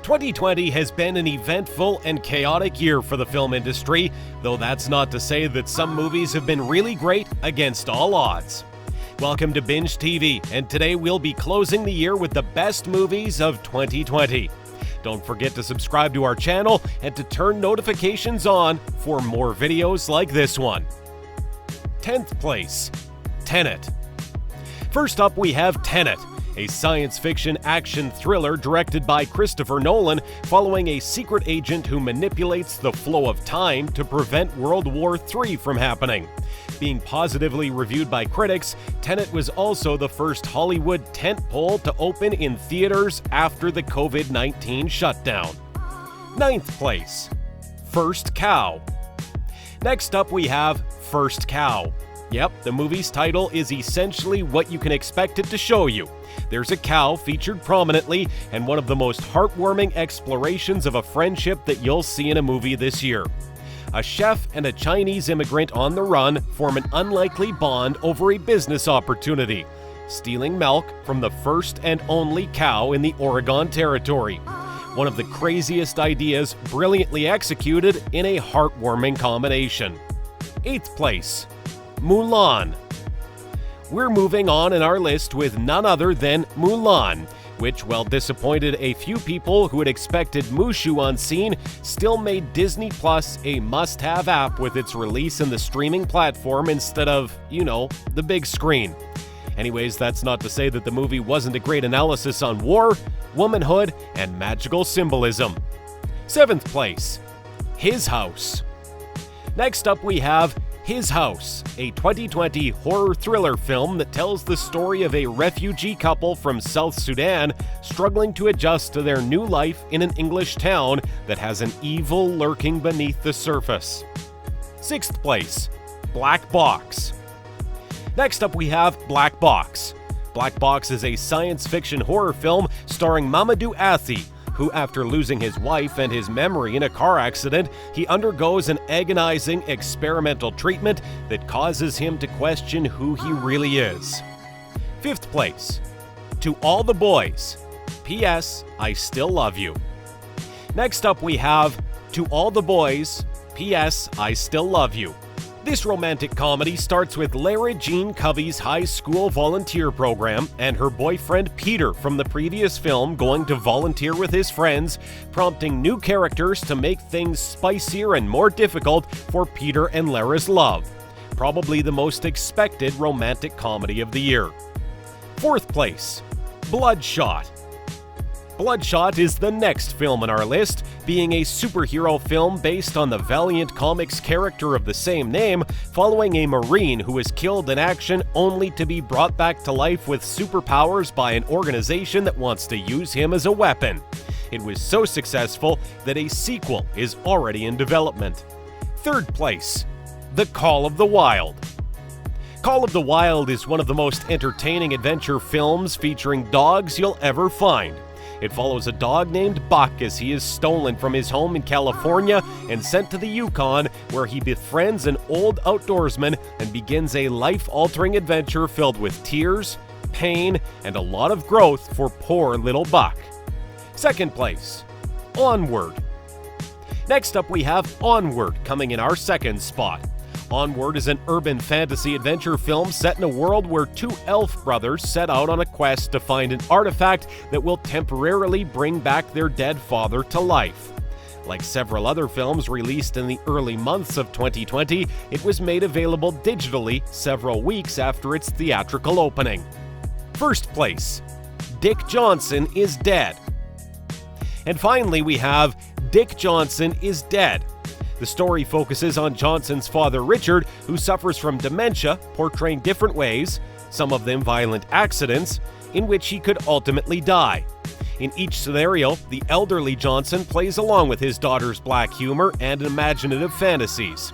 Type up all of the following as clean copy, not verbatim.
2020 has been an eventful and chaotic year for the film industry, though that's not to say that some movies have been really great against all odds. Welcome to BingeTv, and today we'll be closing the year with the best movies of 2020. Don't forget to subscribe to our channel and to turn notifications on for more videos like this one. 10th place, Tenet. First up, we have Tenet, a science fiction action thriller directed by Christopher Nolan following a secret agent who manipulates the flow of time to prevent World War III from happening. Being positively reviewed by critics, Tenet was also the first Hollywood tentpole to open in theaters after the COVID-19 shutdown. 9th place, First Cow. Next up, we have First Cow. Yep, the movie's title is essentially what you can expect it to show you. There's a cow featured prominently, and one of the most heartwarming explorations of a friendship that you'll see in a movie this year. A chef and a Chinese immigrant on the run form an unlikely bond over a business opportunity: stealing milk from the first and only cow in the Oregon Territory. One of the craziest ideas brilliantly executed in a heartwarming combination. 8th place, Mulan. We're moving on in our list with none other than Mulan, which, while disappointed a few people who had expected Mushu on scene, still made Disney Plus a must-have app with its release in the streaming platform instead of, the big screen. Anyways, that's not to say that the movie wasn't a great analysis on war, womanhood, and magical symbolism. 7th place, His House. Next up, we have His House, a 2020 horror thriller film that tells the story of a refugee couple from South Sudan struggling to adjust to their new life in an English town that has an evil lurking beneath the surface. 6th place, Black Box. Next up, we have Black Box. Black Box is a science fiction horror film starring Mamadou Athie, who, after losing his wife and his memory in a car accident, he undergoes an agonizing experimental treatment that causes him to question who he really is. 5th place, To All the Boys. P.S. I Still Love You. Next up, we have To All the Boys. P.S. I Still Love You. This romantic comedy starts with Lara Jean Covey's high school volunteer program and her boyfriend Peter from the previous film going to volunteer with his friends, prompting new characters to make things spicier and more difficult for Peter and Lara's love. Probably the most expected romantic comedy of the year. 4th place, Bloodshot. Bloodshot is the next film on our list, being a superhero film based on the Valiant Comics character of the same name, following a Marine who is killed in action only to be brought back to life with superpowers by an organization that wants to use him as a weapon. It was so successful that a sequel is already in development. 3rd place, The Call of the Wild. Call of the Wild is one of the most entertaining adventure films featuring dogs you'll ever find. It follows a dog named Buck as he is stolen from his home in California and sent to the Yukon, where he befriends an old outdoorsman and begins a life-altering adventure filled with tears, pain, and a lot of growth for poor little Buck. 2nd place, Onward. Next up, we have Onward coming in our 2nd spot. Onward is an urban fantasy adventure film set in a world where 2 elf brothers set out on a quest to find an artifact that will temporarily bring back their dead father to life. Like several other films released in the early months of 2020, it was made available digitally several weeks after its theatrical opening. 1st place, Dick Johnson is Dead. And finally, we have Dick Johnson is Dead. The story focuses on Johnson's father Richard, who suffers from dementia, portraying different ways, some of them violent accidents, in which he could ultimately die. In each scenario, the elderly Johnson plays along with his daughter's black humor and imaginative fantasies.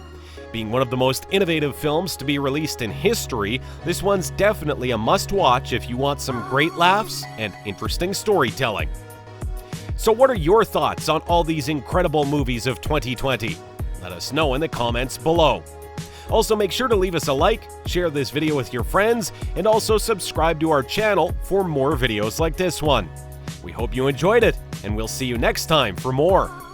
Being one of the most innovative films to be released in history, this one's definitely a must-watch if you want some great laughs and interesting storytelling. So what are your thoughts on all these incredible movies of 2020? Let us know in the comments below. Also, make sure to leave us a like, share this video with your friends, and also subscribe to our channel for more videos like this one. We hope you enjoyed it, and we'll see you next time for more.